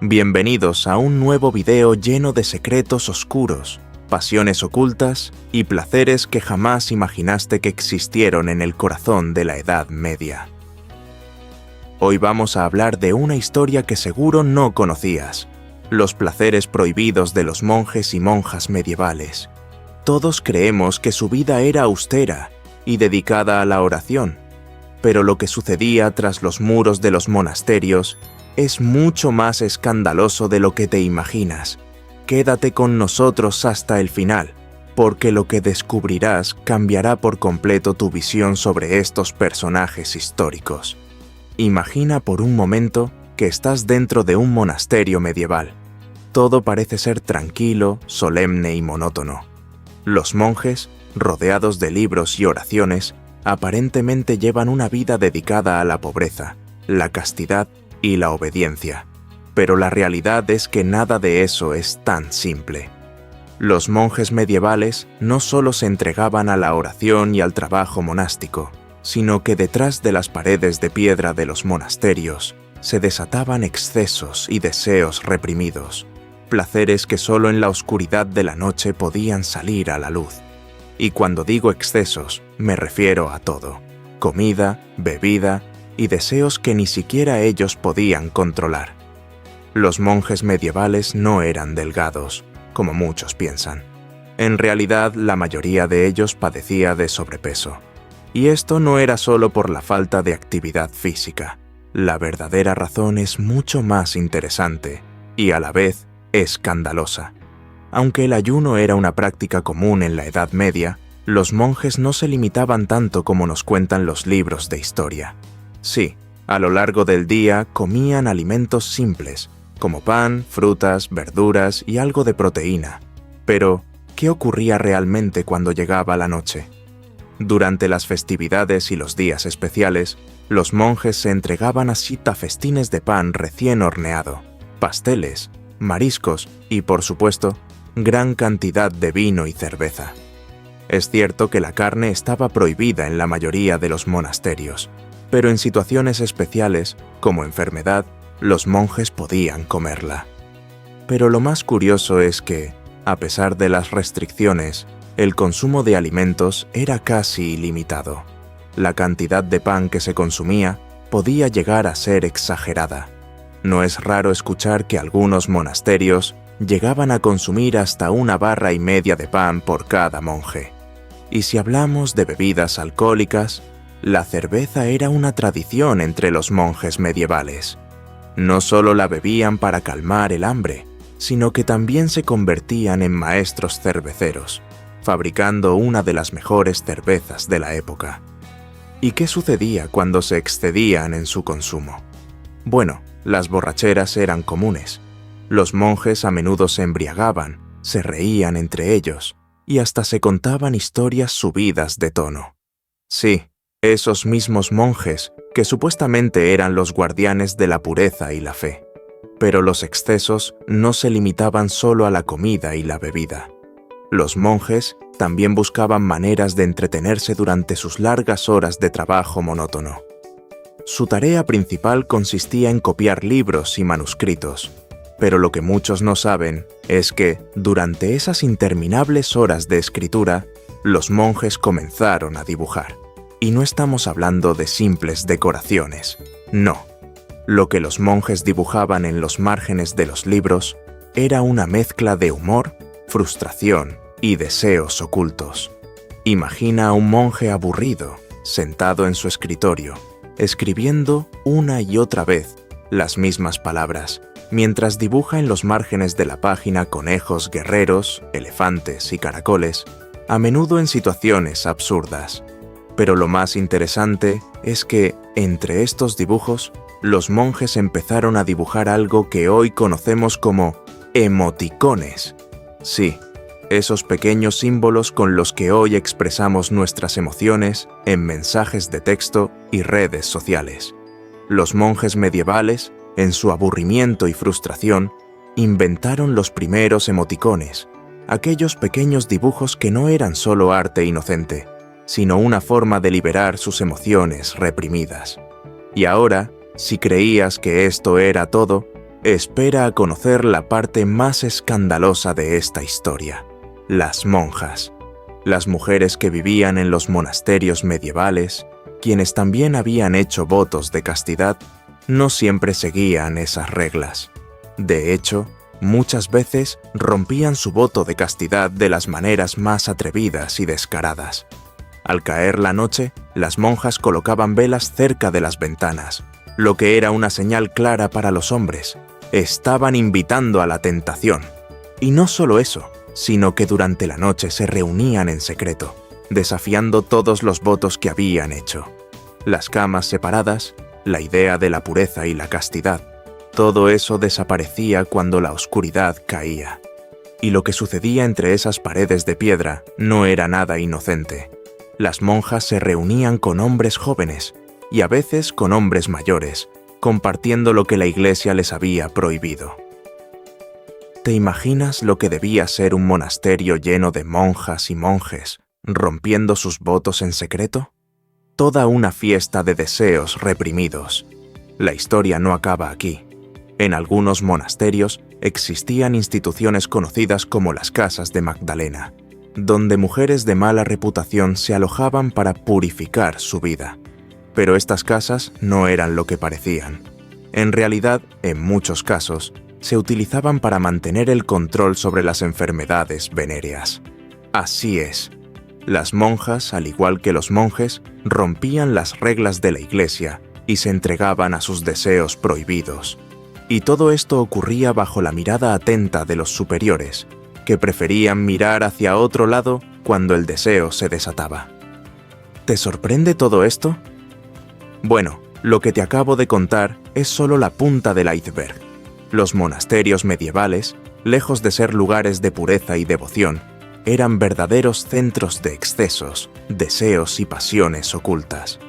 Bienvenidos a un nuevo video lleno de secretos oscuros, pasiones ocultas y placeres que jamás imaginaste que existieron en el corazón de la Edad Media. Hoy vamos a hablar de una historia que seguro no conocías, los placeres prohibidos de los monjes y monjas medievales. Todos creemos que su vida era austera y dedicada a la oración, pero lo que sucedía tras los muros de los monasterios es mucho más escandaloso de lo que te imaginas. Quédate con nosotros hasta el final, porque lo que descubrirás cambiará por completo tu visión sobre estos personajes históricos. Imagina por un momento que estás dentro de un monasterio medieval. Todo parece ser tranquilo, solemne y monótono. Los monjes, rodeados de libros y oraciones, aparentemente llevan una vida dedicada a la pobreza, la castidad y la obediencia, pero la realidad es que nada de eso es tan simple. Los monjes medievales no solo se entregaban a la oración y al trabajo monástico, sino que detrás de las paredes de piedra de los monasterios se desataban excesos y deseos reprimidos, placeres que solo en la oscuridad de la noche podían salir a la luz. Y cuando digo excesos, me refiero a todo: comida, bebida y deseos que ni siquiera ellos podían controlar. Los monjes medievales no eran delgados, como muchos piensan. En realidad, la mayoría de ellos padecía de sobrepeso. Y esto no era solo por la falta de actividad física. La verdadera razón es mucho más interesante y a la vez escandalosa. Aunque el ayuno era una práctica común en la Edad Media, los monjes no se limitaban tanto como nos cuentan los libros de historia. Sí, a lo largo del día comían alimentos simples, como pan, frutas, verduras y algo de proteína. Pero, ¿qué ocurría realmente cuando llegaba la noche? Durante las festividades y los días especiales, los monjes se entregaban a festines de pan recién horneado, pasteles, mariscos y, por supuesto, gran cantidad de vino y cerveza. Es cierto que la carne estaba prohibida en la mayoría de los monasterios, pero en situaciones especiales, como enfermedad, los monjes podían comerla. Pero lo más curioso es que, a pesar de las restricciones, el consumo de alimentos era casi ilimitado. La cantidad de pan que se consumía podía llegar a ser exagerada. No es raro escuchar que algunos monasterios llegaban a consumir hasta 1,5 barras de pan por cada monje. Y si hablamos de bebidas alcohólicas, la cerveza era una tradición entre los monjes medievales. No solo la bebían para calmar el hambre, sino que también se convertían en maestros cerveceros, fabricando una de las mejores cervezas de la época. ¿Y qué sucedía cuando se excedían en su consumo? Bueno, las borracheras eran comunes. Los monjes a menudo se embriagaban, se reían entre ellos y hasta se contaban historias subidas de tono. Sí, esos mismos monjes que supuestamente eran los guardianes de la pureza y la fe. Pero los excesos no se limitaban solo a la comida y la bebida. Los monjes también buscaban maneras de entretenerse durante sus largas horas de trabajo monótono. Su tarea principal consistía en copiar libros y manuscritos, pero lo que muchos no saben es que, durante esas interminables horas de escritura, los monjes comenzaron a dibujar. Y no estamos hablando de simples decoraciones, no. Lo que los monjes dibujaban en los márgenes de los libros era una mezcla de humor, frustración y deseos ocultos. Imagina a un monje aburrido, sentado en su escritorio, escribiendo una y otra vez las mismas palabras, mientras dibuja en los márgenes de la página conejos guerreros, elefantes y caracoles, a menudo en situaciones absurdas. Pero lo más interesante es que, entre estos dibujos, los monjes empezaron a dibujar algo que hoy conocemos como emoticones. Sí, esos pequeños símbolos con los que hoy expresamos nuestras emociones en mensajes de texto y redes sociales. Los monjes medievales, en su aburrimiento y frustración, inventaron los primeros emoticones, aquellos pequeños dibujos que no eran solo arte inocente, sino una forma de liberar sus emociones reprimidas. Y ahora, si creías que esto era todo, Espera a conocer la parte más escandalosa de esta historia: las monjas, las mujeres que vivían en los monasterios medievales, quienes también habían hecho votos de castidad. No siempre seguían esas reglas. De hecho, muchas veces rompían su voto de castidad de las maneras más atrevidas y descaradas. Al caer la noche, las monjas colocaban velas cerca de las ventanas, lo que era una señal clara para los hombres. Estaban invitando a la tentación. Y no solo eso, sino que durante la noche se reunían en secreto, desafiando todos los votos que habían hecho. Las camas separadas, la idea de la pureza y la castidad, todo eso desaparecía cuando la oscuridad caía. Y lo que sucedía entre esas paredes de piedra no era nada inocente. Las monjas se reunían con hombres jóvenes y a veces con hombres mayores, compartiendo lo que la Iglesia les había prohibido. ¿Te imaginas lo que debía ser un monasterio lleno de monjas y monjes, rompiendo sus votos en secreto? Toda una fiesta de deseos reprimidos. La historia no acaba aquí. En algunos monasterios existían instituciones conocidas como las Casas de Magdalena, donde mujeres de mala reputación se alojaban para purificar su vida. Pero estas casas no eran lo que parecían. En realidad, en muchos casos, se utilizaban para mantener el control sobre las enfermedades venéreas. Así es. Las monjas, al igual que los monjes, rompían las reglas de la Iglesia y se entregaban a sus deseos prohibidos. Y todo esto ocurría bajo la mirada atenta de los superiores, que preferían mirar hacia otro lado cuando el deseo se desataba. ¿Te sorprende todo esto? Bueno, lo que te acabo de contar es solo la punta del iceberg. Los monasterios medievales, lejos de ser lugares de pureza y devoción, eran verdaderos centros de excesos, deseos y pasiones ocultas.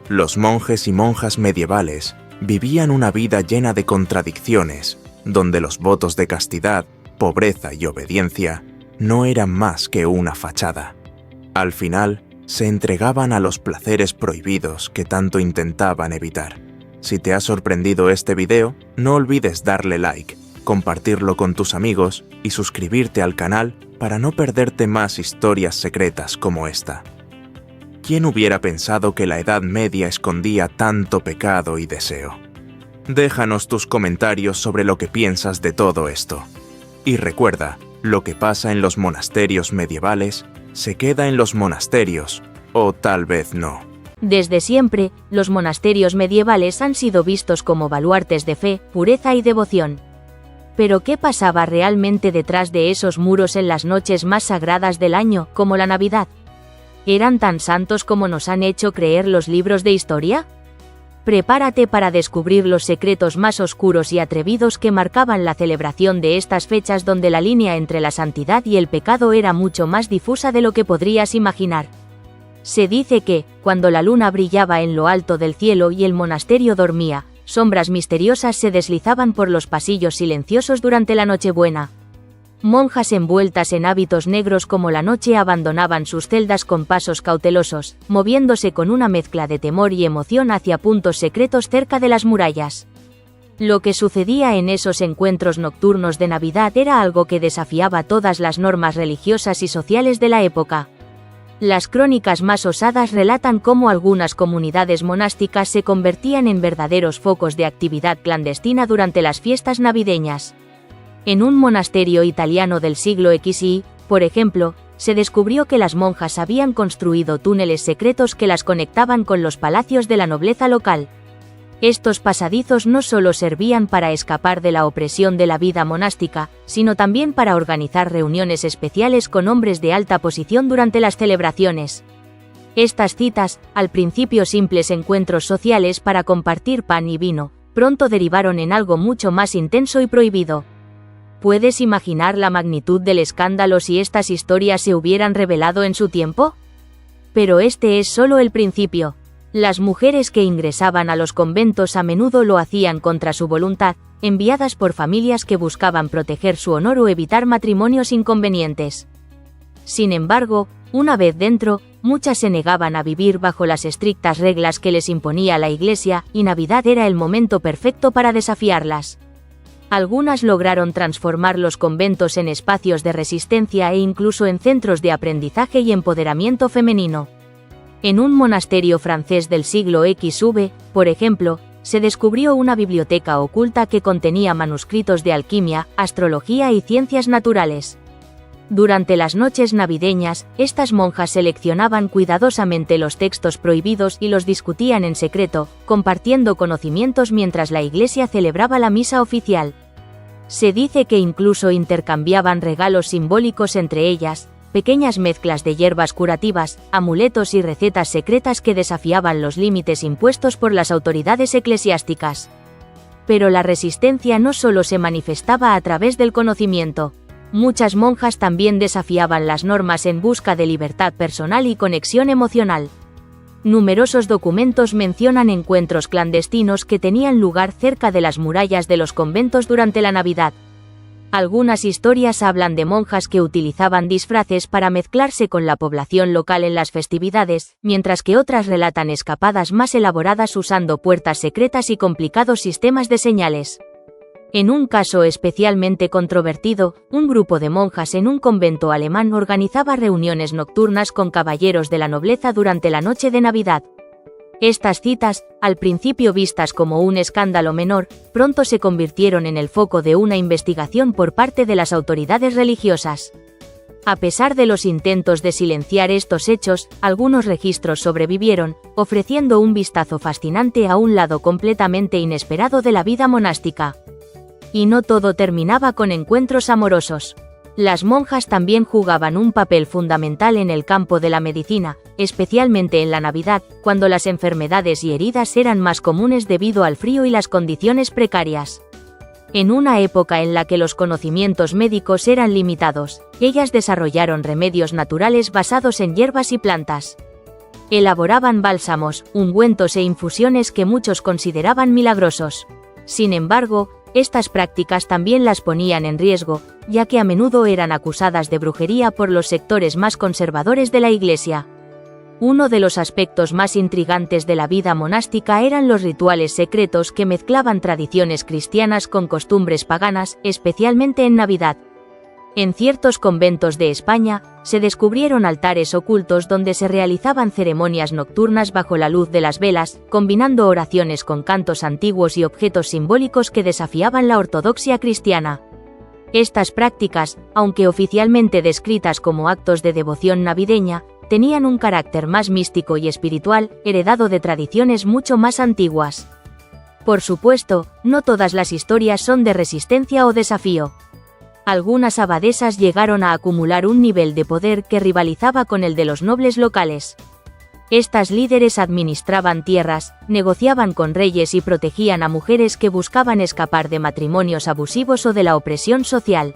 Los monjes y monjas medievales vivían una vida llena de contradicciones, donde los votos de castidad, pobreza y obediencia no eran más que una fachada. Al final, se entregaban a los placeres prohibidos que tanto intentaban evitar. Si te ha sorprendido este video, no olvides darle like, compartirlo con tus amigos y suscribirte al canal para no perderte más historias secretas como esta. ¿Quién hubiera pensado que la Edad Media escondía tanto pecado y deseo? Déjanos tus comentarios sobre lo que piensas de todo esto. Y recuerda, lo que pasa en los monasterios medievales se queda en los monasterios, o tal vez no. Desde siempre, los monasterios medievales han sido vistos como baluartes de fe, pureza y devoción. Pero ¿qué pasaba realmente detrás de esos muros en las noches más sagradas del año, como la Navidad? ¿Eran tan santos como nos han hecho creer los libros de historia? Prepárate para descubrir los secretos más oscuros y atrevidos que marcaban la celebración de estas fechas, donde la línea entre la santidad y el pecado era mucho más difusa de lo que podrías imaginar. Se dice que, cuando la luna brillaba en lo alto del cielo y el monasterio dormía, sombras misteriosas se deslizaban por los pasillos silenciosos durante la Nochebuena. Monjas envueltas en hábitos negros como la noche abandonaban sus celdas con pasos cautelosos, moviéndose con una mezcla de temor y emoción hacia puntos secretos cerca de las murallas. Lo que sucedía en esos encuentros nocturnos de Navidad era algo que desafiaba todas las normas religiosas y sociales de la época. Las crónicas más osadas relatan cómo algunas comunidades monásticas se convertían en verdaderos focos de actividad clandestina durante las fiestas navideñas. En un monasterio italiano del siglo XI, por ejemplo, se descubrió que las monjas habían construido túneles secretos que las conectaban con los palacios de la nobleza local. Estos pasadizos no solo servían para escapar de la opresión de la vida monástica, sino también para organizar reuniones especiales con hombres de alta posición durante las celebraciones. Estas citas, al principio simples encuentros sociales para compartir pan y vino, pronto derivaron en algo mucho más intenso y prohibido. ¿Puedes imaginar la magnitud del escándalo si estas historias se hubieran revelado en su tiempo? Pero este es solo el principio. Las mujeres que ingresaban a los conventos a menudo lo hacían contra su voluntad, enviadas por familias que buscaban proteger su honor o evitar matrimonios inconvenientes. Sin embargo, una vez dentro, muchas se negaban a vivir bajo las estrictas reglas que les imponía la Iglesia, y Navidad era el momento perfecto para desafiarlas. Algunas lograron transformar los conventos en espacios de resistencia e incluso en centros de aprendizaje y empoderamiento femenino. En un monasterio francés del siglo XV, por ejemplo, se descubrió una biblioteca oculta que contenía manuscritos de alquimia, astrología y ciencias naturales. Durante las noches navideñas, estas monjas seleccionaban cuidadosamente los textos prohibidos y los discutían en secreto, compartiendo conocimientos mientras la iglesia celebraba la misa oficial. Se dice que incluso intercambiaban regalos simbólicos entre ellas, pequeñas mezclas de hierbas curativas, amuletos y recetas secretas que desafiaban los límites impuestos por las autoridades eclesiásticas. Pero la resistencia no solo se manifestaba a través del conocimiento. Muchas monjas también desafiaban las normas en busca de libertad personal y conexión emocional. Numerosos documentos mencionan encuentros clandestinos que tenían lugar cerca de las murallas de los conventos durante la Navidad. Algunas historias hablan de monjas que utilizaban disfraces para mezclarse con la población local en las festividades, mientras que otras relatan escapadas más elaboradas usando puertas secretas y complicados sistemas de señales. En un caso especialmente controvertido, un grupo de monjas en un convento alemán organizaba reuniones nocturnas con caballeros de la nobleza durante la noche de Navidad. Estas citas, al principio vistas como un escándalo menor, pronto se convirtieron en el foco de una investigación por parte de las autoridades religiosas. A pesar de los intentos de silenciar estos hechos, algunos registros sobrevivieron, ofreciendo un vistazo fascinante a un lado completamente inesperado de la vida monástica. Y no todo terminaba con encuentros amorosos. Las monjas también jugaban un papel fundamental en el campo de la medicina, especialmente en la Navidad, cuando las enfermedades y heridas eran más comunes debido al frío y las condiciones precarias. En una época en la que los conocimientos médicos eran limitados, ellas desarrollaron remedios naturales basados en hierbas y plantas. Elaboraban bálsamos, ungüentos e infusiones que muchos consideraban milagrosos. Sin embargo, estas prácticas también las ponían en riesgo, ya que a menudo eran acusadas de brujería por los sectores más conservadores de la Iglesia. Uno de los aspectos más intrigantes de la vida monástica eran los rituales secretos que mezclaban tradiciones cristianas con costumbres paganas, especialmente en Navidad. En ciertos conventos de España, se descubrieron altares ocultos donde se realizaban ceremonias nocturnas bajo la luz de las velas, combinando oraciones con cantos antiguos y objetos simbólicos que desafiaban la ortodoxia cristiana. Estas prácticas, aunque oficialmente descritas como actos de devoción navideña, tenían un carácter más místico y espiritual, heredado de tradiciones mucho más antiguas. Por supuesto, no todas las historias son de resistencia o desafío. Algunas abadesas llegaron a acumular un nivel de poder que rivalizaba con el de los nobles locales. Estas líderes administraban tierras, negociaban con reyes y protegían a mujeres que buscaban escapar de matrimonios abusivos o de la opresión social.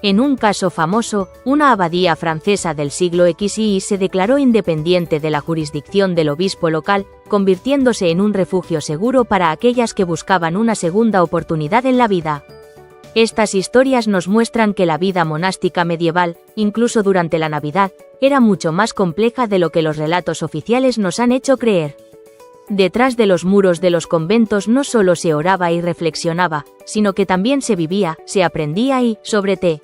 En un caso famoso, una abadía francesa del siglo XI se declaró independiente de la jurisdicción del obispo local, convirtiéndose en un refugio seguro para aquellas que buscaban una segunda oportunidad en la vida. Estas historias nos muestran que la vida monástica medieval, incluso durante la Navidad, era mucho más compleja de lo que los relatos oficiales nos han hecho creer. Detrás de los muros de los conventos no solo se oraba y reflexionaba, sino que también se vivía, se aprendía y, sobre todo,